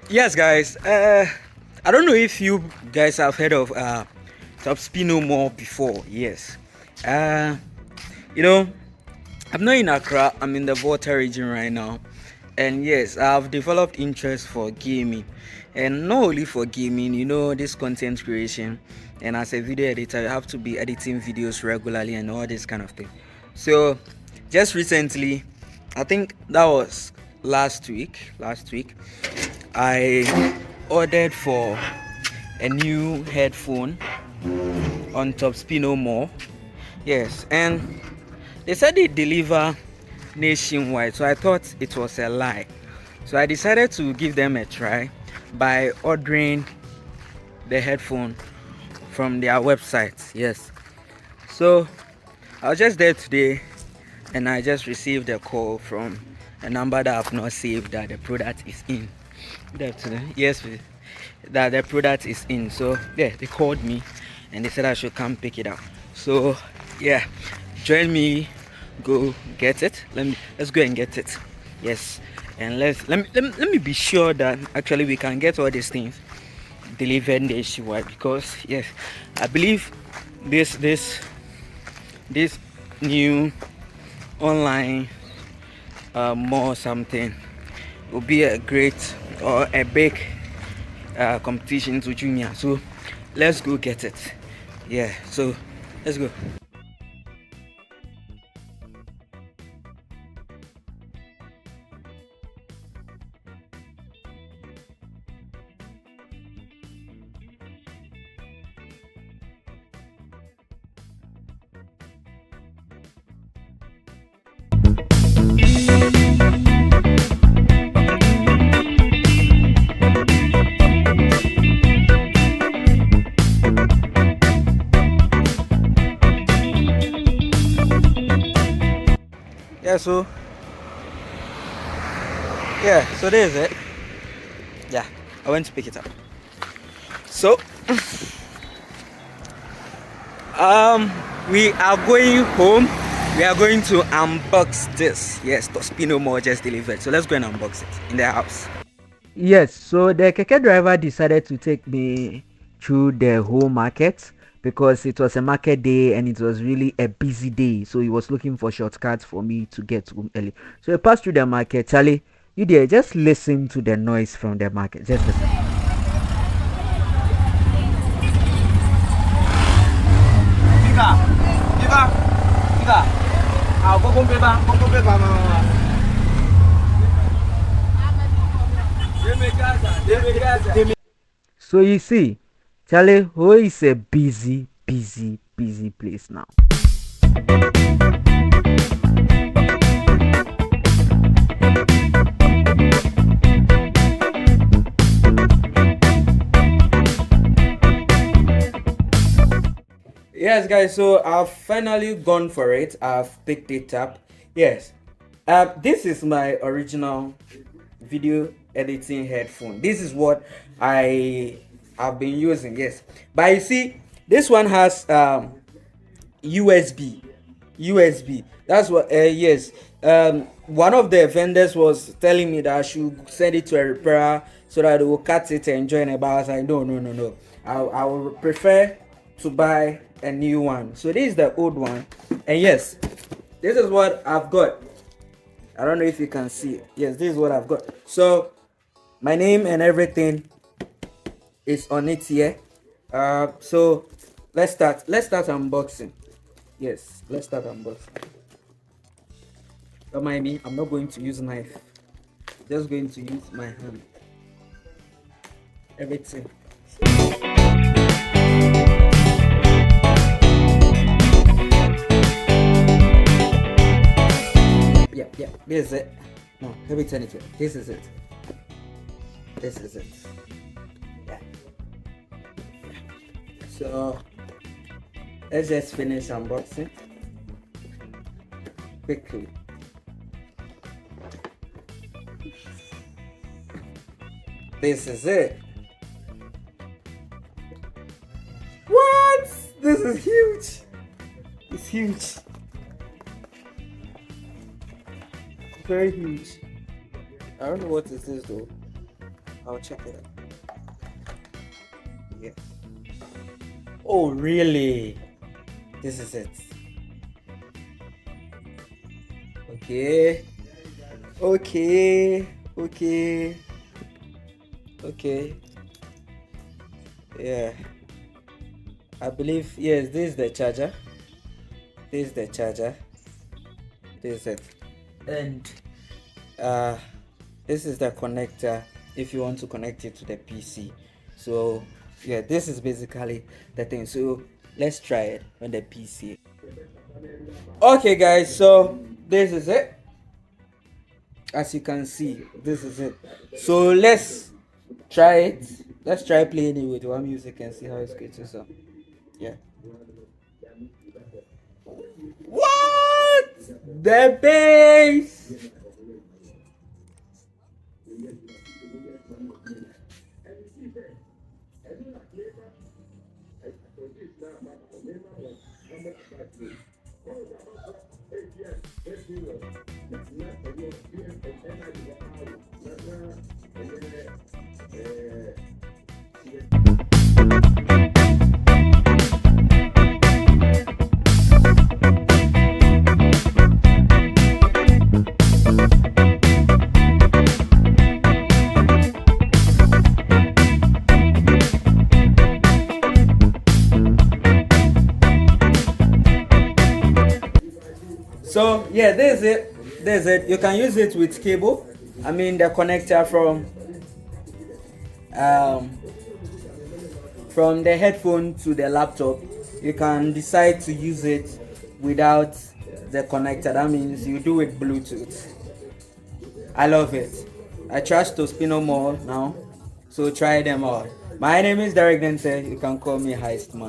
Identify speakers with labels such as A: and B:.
A: Yes, guys. I don't know if you guys have heard of Top Spino Mall before. Yes. Uh, you know, I'm not in Accra. I'm in the Volta region right now, and yes, I've developed interest for gaming, and not only for gaming. This content creation, and as a video editor, you have to be editing videos regularly and all this kind of thing. So, just recently, I think that was last week. I ordered for a new headphone on Top Spino Mall. Yes, and they said they deliver nationwide, so I thought it was a lie. So I decided to give them a try by ordering the headphone from their website. Yes, so I was just there today and I just received a call from a number that I've not saved that the product is in. Good afternoon. Yes, that the product is in. So yeah, they called me and they said I should come pick it up. So yeah, join me, go get it. Let's go and get it. Yes, and let me be sure that actually we can get all these things delivered nationwide, because yes, I believe this new online mall something will be a great or a big competition to junior. So let's go get it. Yeah, so let's go. Yeah, so there's it. Yeah, I went to pick it up. So we are going home. We are going to unbox this. Yes, Tospino Mall just delivered. So let's go and unbox it in the house. Yes, so the keke driver decided to take me through the whole market because it was a market day and it was really a busy day. So he was looking for shortcuts for me to get home early. So I passed through the market. Charlie, you there? Just listen to the noise from the market. Just listen. So you see, Charlie, Ho is a busy place now. Yes, guys, so I've finally gone for it. I've picked it up. Yes, this is my original video editing headphone. This is what I have been using. Yes, but you see, this one has USB. That's what. Yes. One of the vendors was telling me that I should send it to a repairer so that they will cut it and join it. But I was like, no. I would prefer to buy a new one. So this is the old one, and yes, this is what I've got. I don't know if you can see it. Yes, this is what I've got. So my name and everything is on it here. So let's start unboxing. Yes, let's start unboxing. Don't mind me, I'm not going to use knife. Just going to use my hand. Everything. Yeah, this is it. No, let me turn it here. This is it. Yeah. So let's just finish unboxing quickly. This is it. What? This is huge. It's huge. Very huge. I don't know what this is though. I'll check it out. Yeah. Oh, really? This is it. Okay. Okay. Okay. Okay. Yeah. I believe, yes, this is the charger. This is the charger. This is it. And uh this is the connector if you want to connect it to the PC. So yeah, this is basically the thing. So let's try it on the PC. Okay guys, so this is it. As you can see, this is it. So let's try it. Let's try playing it with one music and see how it's going to sound. Yeah. What? The bass. So yeah, there's it. There's it. You can use it with cable. I mean the connector um, from the headphone to the laptop. You can decide to use it without the connector. That means you do it Bluetooth. I love it. I trust to spin more now. So try them out. My name is Derek Dense. You can call me Heist Man.